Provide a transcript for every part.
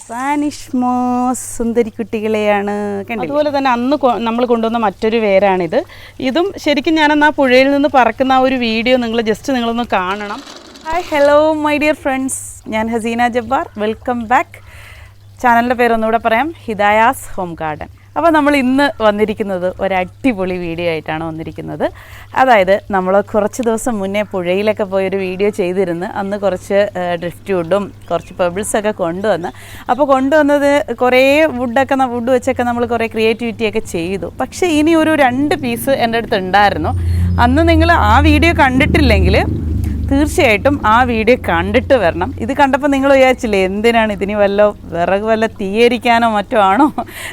Spanish MOS സുന്ദരിക്കുട്ടികളെയാണ്. അതുപോലെ തന്നെ അന്ന് നമ്മൾ കൊണ്ടുവന്ന മറ്റൊരു വേരാണിത്. ഇതും ശരിക്കും ഞാനെന്നാ പുഴയിൽ നിന്ന് പറക്കുന്ന ആ ഒരു വീഡിയോ നിങ്ങളൊന്ന് കാണണം. Hi hello my dear friends, ഞാൻ ഹസീന ജബ്ബാർ. Welcome back. ചാനലിൻ്റെ പേരൊന്നുകൂടെ പറയാം, ഹിദായാസ് ഹോം ഗാർഡൻ. അപ്പോൾ നമ്മൾ ഇന്ന് വന്നിരിക്കുന്നത് ഒരു അടിപൊളി വീഡിയോ ആയിട്ടാണ് വന്നിരിക്കുന്നത്. അതായത് നമ്മൾ കുറച്ച് ദിവസം മുന്നേ പുഴയിലൊക്കെ പോയൊരു വീഡിയോ ചെയ്തിരുന്നു. അന്ന് കുറച്ച് ഡ്രിഫ്റ്റ് വുഡും കുറച്ച് പെബിൾസൊക്കെ കൊണ്ടുവന്ന്. അപ്പോൾ കൊണ്ടുവന്നത് കുറേ വുഡ് വെച്ചൊക്കെ നമ്മൾ കുറേ ക്രിയേറ്റിവിറ്റിയൊക്കെ ചെയ്തു. പക്ഷേ ഇനി ഒരു 2 പീസ് എൻ്റെ അടുത്ത് ഉണ്ടായിരുന്നു. അന്ന് നിങ്ങൾ ആ വീഡിയോ കണ്ടിട്ടില്ലെങ്കിൽ തീർച്ചയായിട്ടും ആ വീഡിയോ കണ്ടിട്ട് വരണം. ഇത് കണ്ടപ്പോൾ നിങ്ങൾ വിചാരിച്ചില്ലേ എന്തിനാണ് ഇതിന് വല്ല തീയരിക്കാനോ മറ്റോ ആണോ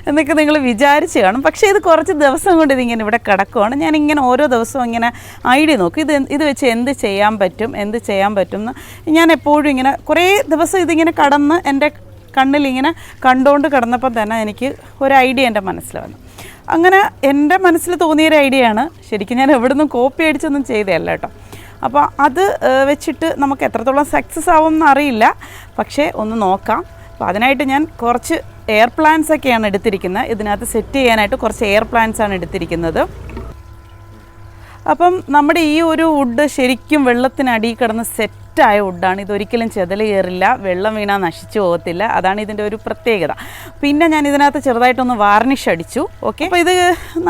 എന്നൊക്കെ നിങ്ങൾ വിചാരിച്ച് കാണും. പക്ഷേ ഇത് കുറച്ച് ദിവസം കൊണ്ട് ഇതിങ്ങനെ ഇവിടെ കിടക്കുവാണ്. ഞാനിങ്ങനെ ഓരോ ദിവസവും ഇങ്ങനെ ഐഡിയ നോക്കും, ഇത് വെച്ച് എന്ത് ചെയ്യാൻ പറ്റും എന്ന് ഞാൻ എപ്പോഴും ഇങ്ങനെ കുറേ ദിവസം ഇതിങ്ങനെ കടന്ന് എൻ്റെ കണ്ണിലിങ്ങനെ കണ്ടുകൊണ്ട് കിടന്നപ്പോൾ തന്നെ എനിക്ക് ഒരു ഐഡിയ എൻ്റെ മനസ്സിൽ വന്നു. അങ്ങനെ എൻ്റെ മനസ്സിൽ തോന്നിയൊരു ഐഡിയയാണ്. ശരിക്കും ഞാൻ എവിടെ നിന്നും കോപ്പി അടിച്ചൊന്നും ചെയ്തതല്ല കേട്ടോ. അപ്പോൾ അത് വെച്ചിട്ട് നമുക്ക് എത്രത്തോളം സക്സസ് ആവുമെന്ന് അറിയില്ല, പക്ഷേ ഒന്ന് നോക്കാം. അപ്പോൾ അതിനായിട്ട് ഞാൻ കുറച്ച് എയർ പ്ലാന്റ്സ് ഒക്കെയാണ് എടുത്തിരിക്കുന്നത്. ഇതിനകത്ത് സെറ്റ് ചെയ്യാനായിട്ട് കുറച്ച് എയർ പ്ലാന്റ്സ് ആണ് എടുത്തിരിക്കുന്നത്. അപ്പം നമ്മുടെ ഈ ഒരു വുഡ് ശരിക്കും വെള്ളത്തിനടിയിൽ കിടന്ന് സെറ്റായ വുഡാണ്. ഇതൊരിക്കലും ചെതല് കയറില്ല, വെള്ളം വീണാൽ നശിച്ചു പോകത്തില്ല. അതാണ് ഇതിൻ്റെ ഒരു പ്രത്യേകത. പിന്നെ ഞാൻ ഇതിനകത്ത് ചെറുതായിട്ടൊന്ന് വാർണിഷ് അടിച്ചു. ഓക്കെ, അപ്പോൾ ഇത്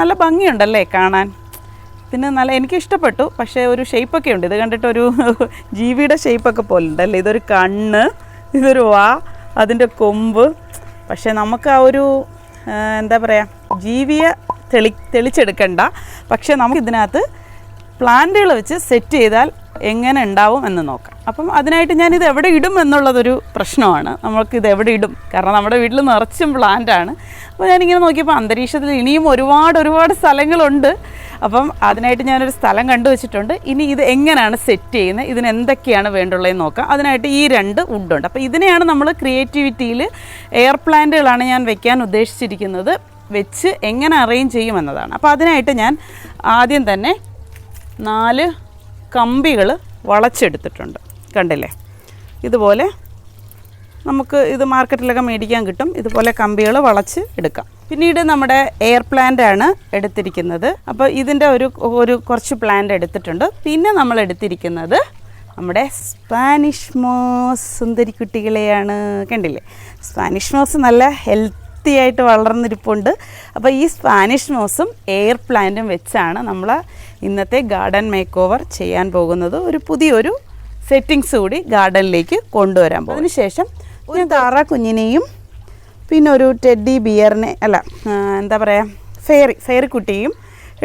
നല്ല ഭംഗിയുണ്ടല്ലേ കാണാൻ. പിന്നെ എനിക്ക് ഇഷ്ടപ്പെട്ടു. പക്ഷേ ഒരു ഷേപ്പൊക്കെ ഉണ്ട്. ഇത് കണ്ടിട്ടൊരു ജീവിയുടെ ഷേപ്പൊക്കെ പോലെ ഉണ്ടല്ലേ. ഇതൊരു കണ്ണ്, ഇതൊരു വാ, അതിൻ്റെ കൊമ്പ്. പക്ഷേ നമുക്ക് ആ ഒരു എന്താ പറയുക, ജീവിയെ തെളിച്ചെടുക്കണ്ട. പക്ഷേ നമുക്കിതിനകത്ത് പ്ലാന്റുകൾ വെച്ച് സെറ്റ് ചെയ്താൽ എങ്ങനെ ഉണ്ടാവും എന്ന് നോക്കാം. അപ്പം അതിനായിട്ട് ഞാനിത് എവിടെ ഇടും എന്നുള്ളതൊരു പ്രശ്നമാണ്. നമ്മൾക്കിത് എവിടെ ഇടും, കാരണം നമ്മുടെ വീട്ടിൽ നിറച്ചും പ്ലാന്റാണ്. അപ്പോൾ ഞാനിങ്ങനെ നോക്കിയപ്പോൾ അന്തരീക്ഷത്തിൽ ഇനിയും ഒരുപാട് സ്ഥലങ്ങളുണ്ട്. അപ്പം അതിനായിട്ട് ഞാനൊരു സ്ഥലം കണ്ടുവച്ചിട്ടുണ്ട്. ഇനി ഇത് എങ്ങനെയാണ് സെറ്റ് ചെയ്യുന്നത്, ഇതിന് എന്തൊക്കെയാണ് വേണ്ടുള്ളതെന്ന് നോക്കാം. അതിനായിട്ട് ഈ 2 വുഡുണ്ട്. അപ്പോൾ ഇതിനെയാണ് നമ്മൾ ക്രിയേറ്റിവിറ്റിയിൽ എയർ പ്ലാന്റുകളാണ് ഞാൻ വെക്കാൻ ഉദ്ദേശിച്ചിരിക്കുന്നത്. വെച്ച് എങ്ങനെ അറേഞ്ച് ചെയ്യുമെന്നതാണ്. അപ്പോൾ അതിനായിട്ട് ഞാൻ ആദ്യം തന്നെ 4 കമ്പികൾ വളച്ചെടുത്തിട്ടുണ്ട്. കണ്ടില്ലേ, ഇതുപോലെ നമുക്ക് ഇത് മാർക്കറ്റിലൊക്കെ മേടിക്കാൻ കിട്ടും. ഇതുപോലെ കമ്പികൾ വളച്ച് എടുക്കാം. പിന്നീട് നമ്മുടെ എയർ പ്ലാന്റ് ആണ് എടുത്തിരിക്കുന്നത്. അപ്പോൾ ഇതിൻ്റെ ഒരു കുറച്ച് പ്ലാന്റ് എടുത്തിട്ടുണ്ട്. പിന്നെ നമ്മൾ എടുത്തിരിക്കുന്നത് നമ്മുടെ സ്പാനിഷ് മോസ് സുന്ദരിക്കുട്ടികളെയാണ്. കണ്ടില്ലേ, സ്പാനിഷ് മോസ് നല്ല ഹെൽത്തിയായിട്ട് വളർന്നിരിപ്പുണ്ട്. അപ്പോൾ ഈ സ്പാനിഷ് മോസും എയർ പ്ലാന്റും വെച്ചാണ് നമ്മൾ ഇന്നത്തെ ഗാർഡൻ മേക്ക് ഓവർ ചെയ്യാൻ പോകുന്നത്. ഒരു പുതിയൊരു സെറ്റിങ്സ് കൂടി ഗാർഡനിലേക്ക് കൊണ്ടുവരാൻ പോകും. അതിനുശേഷം ഒരു താറ കുഞ്ഞിനെയും പിന്നെ ഒരു ടെഡി ബിയറിനെ എന്താ പറയുക ഫെയറി കുട്ടിയും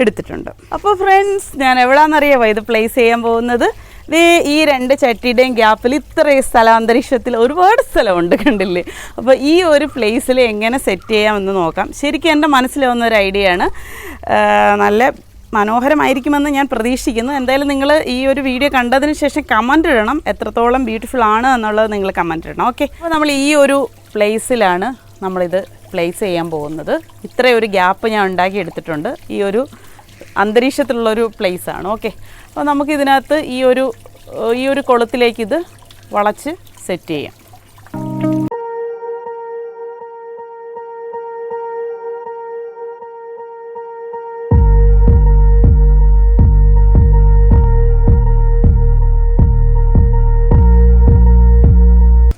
എടുത്തിട്ടുണ്ട്. അപ്പോൾ ഫ്രണ്ട്സ്, ഞാൻ എവിടെയാണെന്നറിയാമോ ഇത് പ്ലേസ് ചെയ്യാൻ പോകുന്നത്? ഈ 2 ചട്ടിയുടെയും ഗ്യാപ്പിൽ ഇത്രയും സ്ഥലം, അന്തരീക്ഷത്തിൽ ഒരുപാട് സ്ഥലമുണ്ട്, കണ്ടില്ലേ. അപ്പോൾ ഈ ഒരു പ്ലേസിൽ എങ്ങനെ സെറ്റ് ചെയ്യാമെന്ന് നോക്കാം. ശരിക്കും എൻ്റെ മനസ്സിൽ വന്നൊരു ഐഡിയ ആണ്. നല്ല മനോഹരമായിരിക്കുമെന്ന് ഞാൻ പ്രതീക്ഷിക്കുന്നു. എന്തായാലും നിങ്ങൾ ഈ ഒരു വീഡിയോ കണ്ടതിന് ശേഷം കമൻറ്റ് ഇടണം, എത്രത്തോളം ബ്യൂട്ടിഫുൾ ആണ് എന്നുള്ളത് നിങ്ങൾ കമൻറ്റ് ഇടണം. ഓക്കെ, അപ്പോൾ നമ്മൾ ഈ ഒരു പ്ലേസിലാണ് നമ്മളിത് പ്ലേസ് ചെയ്യാൻ പോകുന്നത്. ഇത്രയൊരു ഗ്യാപ്പ് ഞാൻ ഉണ്ടാക്കി എടുത്തിട്ടുണ്ട്. ഈ ഒരു അന്തരീക്ഷത്തിലുള്ളൊരു പ്ലേസാണ്. ഓക്കെ, അപ്പോൾ നമുക്കിതിനകത്ത് ഈ ഒരു കൊളുത്തിലേക്ക് ഇത് വളച്ച് സെറ്റ് ചെയ്യാം.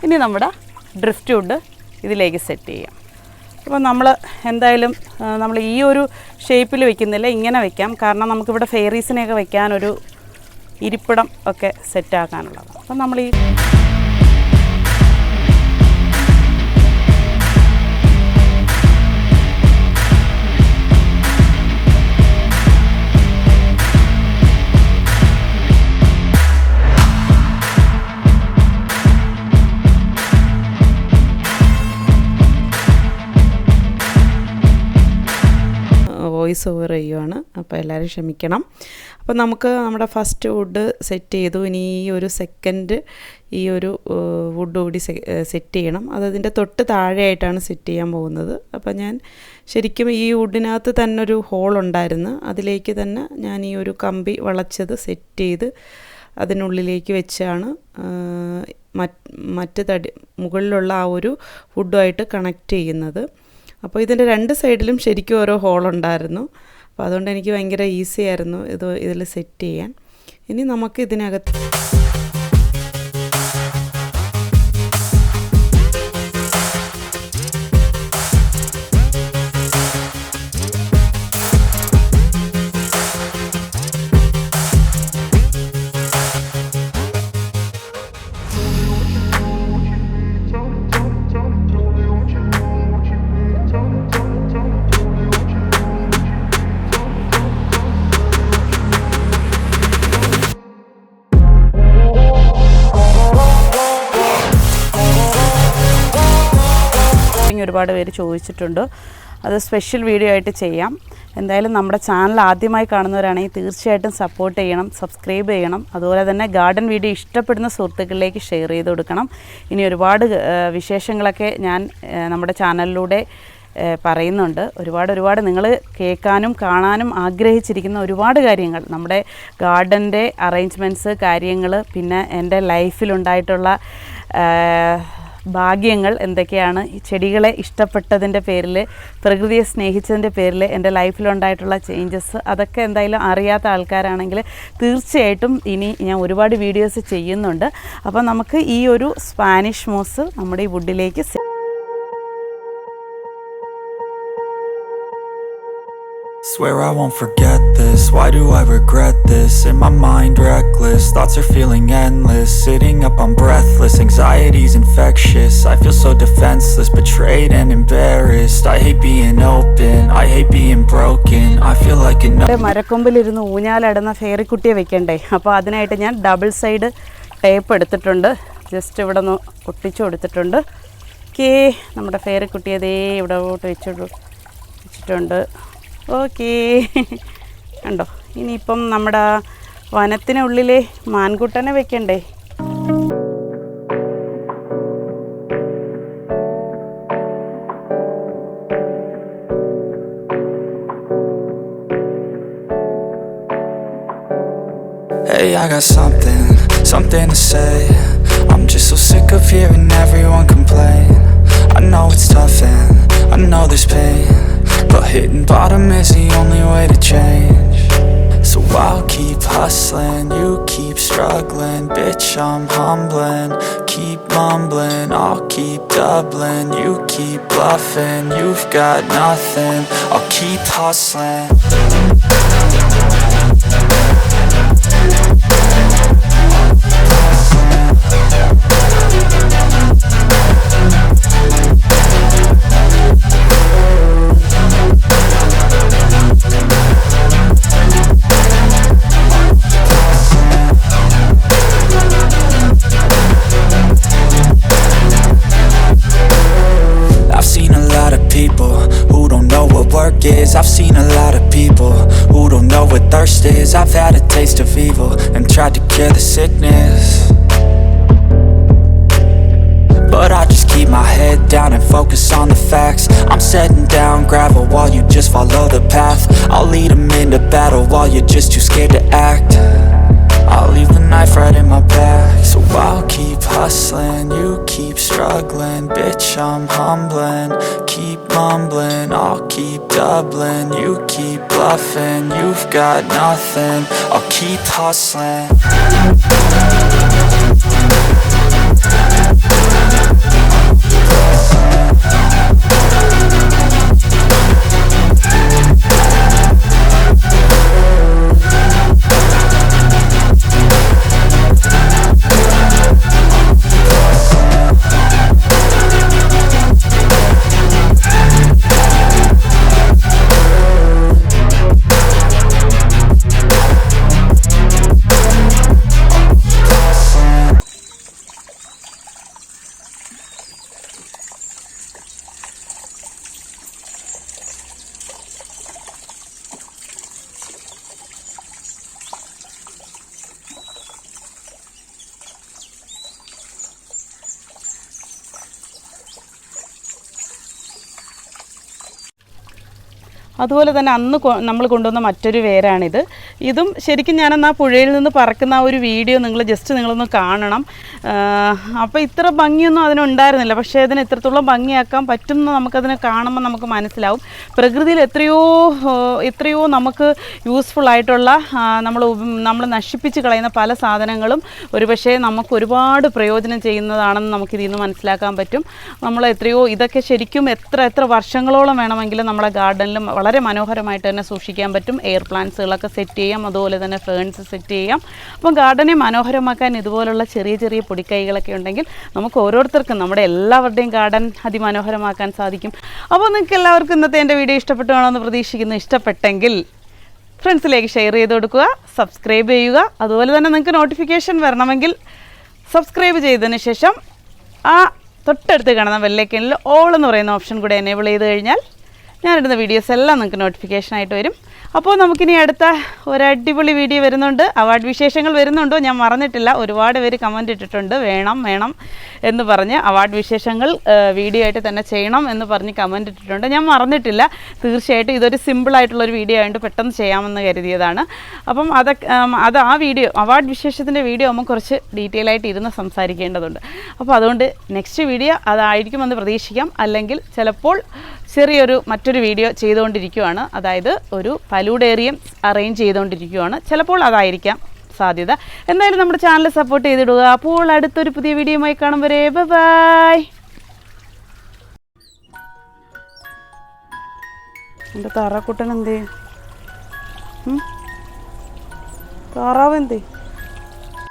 ഇനി നമ്മുടെ ഡ്രിഫ്റ്റ് വുഡ് ഇതിലേക്ക് സെറ്റ് ചെയ്യാം. അപ്പോൾ നമ്മൾ എന്തായാലും നമ്മൾ ഈ ഒരു ഷേപ്പിൽ വെക്കുന്നില്ല, ഇങ്ങനെ വെക്കാം. കാരണം നമുക്കിവിടെ ഫെയറീസിനെയൊക്കെ വെക്കാനൊരു ഇരിപ്പിടം ഒക്കെ സെറ്റാക്കാനുള്ളതാണ്. അപ്പം നമ്മൾ വോയിസ് ഓവർ ചെയ്യുവാണ്. അപ്പോൾ എല്ലാവരും ക്ഷമിക്കണം. അപ്പോൾ നമുക്ക് നമ്മുടെ ഫസ്റ്റ് വുഡ് സെറ്റ് ചെയ്തു. ഇനി ഈ ഒരു സെക്കൻഡ് ഈ ഒരു വുഡ് കൂടി സെറ്റ് ചെയ്യണം. അതതിൻ്റെ തൊട്ട് താഴെയായിട്ടാണ് സെറ്റ് ചെയ്യാൻ പോകുന്നത്. അപ്പോൾ ഞാൻ ശരിക്കും ഈ വുഡിനകത്ത് തന്നെ ഒരു ഹോൾ ഉണ്ടായിരുന്നു. അതിലേക്ക് തന്നെ ഞാൻ ഈ ഒരു കമ്പി വളച്ചത് സെറ്റ് ചെയ്ത് അതിനുള്ളിലേക്ക് വെച്ചാണ് മറ്റ് മുകളിലുള്ള ആ ഒരു വുഡുമായിട്ട് കണക്റ്റ് ചെയ്യുന്നത്. അപ്പോൾ ഇതിൻ്റെ 2 സൈഡിലും ശരിക്കും ഓരോ ഹോളുണ്ടായിരുന്നു. അപ്പോൾ അതുകൊണ്ട് എനിക്ക് ഭയങ്കര ഈസി ആയിരുന്നു ഇതിൽ സെറ്റ് ചെയ്യാൻ. ഇനി നമുക്ക് ഇതിനകത്ത് ഒരുപാട് പേര് ചോദിച്ചിട്ടുണ്ട്. അത് സ്പെഷ്യൽ വീഡിയോ ആയിട്ട് ചെയ്യാം. എന്തായാലും നമ്മുടെ ചാനൽ ആദ്യമായി കാണുന്നവരാണെങ്കിൽ തീർച്ചയായിട്ടും സപ്പോർട്ട് ചെയ്യണം, സബ്സ്ക്രൈബ് ചെയ്യണം. അതുപോലെ തന്നെ ഗാർഡൻ വീഡിയോ ഇഷ്ടപ്പെടുന്ന സുഹൃത്തുക്കളിലേക്ക് ഷെയർ ചെയ്ത് കൊടുക്കണം. ഇനി ഒരുപാട് വിശേഷങ്ങളൊക്കെ ഞാൻ നമ്മുടെ ചാനലിലൂടെ പറയുന്നുണ്ട്. ഒരുപാട് നിങ്ങൾ കേൾക്കാനും കാണാനും ആഗ്രഹിച്ചിരിക്കുന്ന ഒരുപാട് കാര്യങ്ങൾ, നമ്മുടെ ഗാർഡൻ്റെ അറേഞ്ച്മെൻറ്റ്സ് കാര്യങ്ങൾ, പിന്നെ എൻ്റെ ലൈഫിലുണ്ടായിട്ടുള്ള ഭാഗ്യങ്ങൾ എന്തൊക്കെയാണ്, ഈ ചെടികളെ ഇഷ്ടപ്പെട്ടതിൻ്റെ പേരിൽ, പ്രകൃതിയെ സ്നേഹിച്ചതിൻ്റെ പേരിൽ എൻ്റെ ലൈഫിലുണ്ടായിട്ടുള്ള ചേഞ്ചസ്, അതൊക്കെ എന്തായാലും അറിയാത്ത ആൾക്കാരാണെങ്കിൽ തീർച്ചയായിട്ടും ഇനി ഞാൻ ഒരുപാട് വീഡിയോസ് ചെയ്യുന്നുണ്ട്. അപ്പോൾ നമുക്ക് ഈ ഒരു സ്പാനിഷ് മോസ് നമ്മുടെ ഈ വുഡിലേക്ക് Swear I won't forget this, why do I regret this? In my mind reckless, thoughts are feeling endless. Sitting up I'm breathless, anxiety's infectious. I feel so defenseless, betrayed and embarrassed. I hate being open, I hate being broken. I feel like മരക്കൊമ്പിലിരുന്ന് ഊഞ്ഞാലടന്ന ഫേറിക്കുട്ടിയെ വെക്കണ്ടേ. അപ്പോൾ അതിനായിട്ട് ഞാൻ double side tape എടുത്തിട്ടുണ്ട്. Just ഇവിടെ ഒന്ന് ഒട്ടിച്ചു കൊടുത്തിട്ടുണ്ട്. Okay, നമ്മുടെ ഫേറിക്കുട്ടിയെ ദേ ഇവിടെ വെച്ചിട്ടുണ്ട്. ഓക്കേ, കണ്ടോ. ഇനിയിപ്പം നമ്മുടെ വനത്തിനുള്ളിലെ മാൻകുട്ടനെ വെക്കണ്ടേ. Hey, I got something to say. I'm just so sick of hearing everyone complain. I know it's tough and I know there's pain, but hitting bottom is the only way to change. So I'll keep hustling, you keep struggling. Bitch, I'm humbling, keep mumbling. I'll keep doubling, you keep bluffing. You've got nothing, I'll keep hustling. I've seen a lot of people who don't know what thirst is. I've had a taste of evil and tried to cure the sickness, but I just keep my head down and focus on the facts. I'm setting down gravel while you just follow the path. I'll lead them into battle while you're just too scared to act. I'll leave the knife right in my back. So I'll keep hustling, you keep struggling. Bitch, I'm humbling, keep mumbling. I'll keep doubling, you keep bluffing. You've got nothing, I'll keep hustling. അതുപോലെ തന്നെ അന്ന് നമ്മൾ കൊണ്ടുവന്ന മറ്റൊരു വേരാണിത്. ഇതും ശരിക്കും ഞാനെന്നാ പുഴയിൽ നിന്ന് പറക്കുന്ന ആ ഒരു വീഡിയോ നിങ്ങളൊന്ന് കാണണം. അപ്പോൾ ഇത്ര ഭംഗിയൊന്നും അതിനുണ്ടായിരുന്നില്ല, പക്ഷേ അതിന് ഇത്രത്തോളം ഭംഗിയാക്കാൻ പറ്റുമെന്ന് നമുക്കതിനെ കാണുമ്പോൾ നമുക്ക് മനസ്സിലാവും. പ്രകൃതിയിൽ എത്രയോ നമുക്ക് യൂസ്ഫുൾ ആയിട്ടുള്ള നമ്മൾ നശിപ്പിച്ച് കളയുന്ന പല സാധനങ്ങളും ഒരുപക്ഷെ നമുക്ക് ഒരുപാട് പ്രയോജനം ചെയ്യുന്നതാണെന്ന് നമുക്കിതിൽ നിന്ന് മനസ്സിലാക്കാൻ പറ്റും. ഇതൊക്കെ ശരിക്കും എത്ര വർഷങ്ങളോളം വേണമെങ്കിലും നമ്മുടെ ഗാർഡനിലും വളരെ മനോഹരമായിട്ട് തന്നെ സൂക്ഷിക്കാൻ പറ്റും. എയർ പ്ലാന്റ്സുകളൊക്കെ സെറ്റ് ചെയ്യാം, അതുപോലെ തന്നെ ഫേൺസ് സെറ്റ് ചെയ്യാം. അപ്പം ഗാർഡനെ മനോഹരമാക്കാൻ ഇതുപോലുള്ള ചെറിയ ചെറിയ പൊടിക്കൈകളൊക്കെ ഉണ്ടെങ്കിൽ നമുക്ക് ഓരോരുത്തർക്കും, നമ്മുടെ എല്ലാവരുടെയും ഗാർഡൻ അതിമനോഹരമാക്കാൻ സാധിക്കും. അപ്പോൾ നിങ്ങൾക്ക് എല്ലാവർക്കും ഇന്നത്തെ എൻ്റെ വീഡിയോ ഇഷ്ടപ്പെട്ടു വേണമെന്ന് പ്രതീക്ഷിക്കുന്നു. ഇഷ്ടപ്പെട്ടെങ്കിൽ ഫ്രണ്ട്സിലേക്ക് ഷെയർ ചെയ്ത് കൊടുക്കുക, സബ്സ്ക്രൈബ് ചെയ്യുക. അതുപോലെ തന്നെ നിങ്ങൾക്ക് നോട്ടിഫിക്കേഷൻ വരണമെങ്കിൽ സബ്സ്ക്രൈബ് ചെയ്തതിന് ശേഷം ആ തൊട്ടടുത്ത് കാണുന്ന ബെല്ലൈക്കനിൽ ഓൾ എന്ന് പറയുന്ന ഓപ്ഷൻ കൂടെ എനേബിൾ ചെയ്ത് കഴിഞ്ഞാൽ ഞാനിടുന്ന വീഡിയോസ് എല്ലാം നിങ്ങൾക്ക് നോട്ടിഫിക്കേഷനായിട്ട് വരും. അപ്പോൾ നമുക്കിനി അടുത്ത ഒരു അടിപൊളി വീഡിയോ വരുന്നുണ്ട്. അവാർഡ് വിശേഷങ്ങൾ വരുന്നുണ്ടോ ഞാൻ മറന്നിട്ടില്ല. ഒരുപാട് പേര് കമൻറ്റ് ഇട്ടിട്ടുണ്ട് വേണം എന്ന് പറഞ്ഞ് അവാർഡ് വിശേഷങ്ങൾ വീഡിയോ ആയിട്ട് തന്നെ ചെയ്യണം എന്ന് പറഞ്ഞ് കമൻറ്റ് ഇട്ടിട്ടുണ്ട്. ഞാൻ മറന്നിട്ടില്ല. തീർച്ചയായിട്ടും ഇതൊരു സിമ്പിളായിട്ടുള്ളൊരു വീഡിയോ ആയതുകൊണ്ട് പെട്ടെന്ന് ചെയ്യാമെന്ന് കരുതിയതാണ്. അപ്പം ആ വീഡിയോ അവാർഡ് വിശേഷത്തിൻ്റെ വീഡിയോ ആകുമ്പോൾ കുറച്ച് ഡീറ്റെയിൽ ആയിട്ട് ഇരുന്ന് സംസാരിക്കേണ്ടതുണ്ട്. അപ്പോൾ അതുകൊണ്ട് നെക്സ്റ്റ് വീഡിയോ അതായിരിക്കുമെന്ന് പ്രതീക്ഷിക്കാം. അല്ലെങ്കിൽ ചിലപ്പോൾ മറ്റൊരു വീഡിയോ ചെയ്തുകൊണ്ടിരിക്കുകയാണ്. അതായത് ഒരു ഫലൂഡേറിയം അറേഞ്ച് ചെയ്തുകൊണ്ടിരിക്കുകയാണ്. ചിലപ്പോൾ അതായിരിക്കാം സാധ്യത. എന്തായാലും നമ്മുടെ ചാനൽ സപ്പോർട്ട് ചെയ്തിടുക. അപ്പോൾ അടുത്തൊരു പുതിയ വീഡിയോയുമായി കാണും വരെ ബൈ. എൻ്റെ താറാക്കുട്ടൻ എന്തേ? താറാവ് എന്തേ?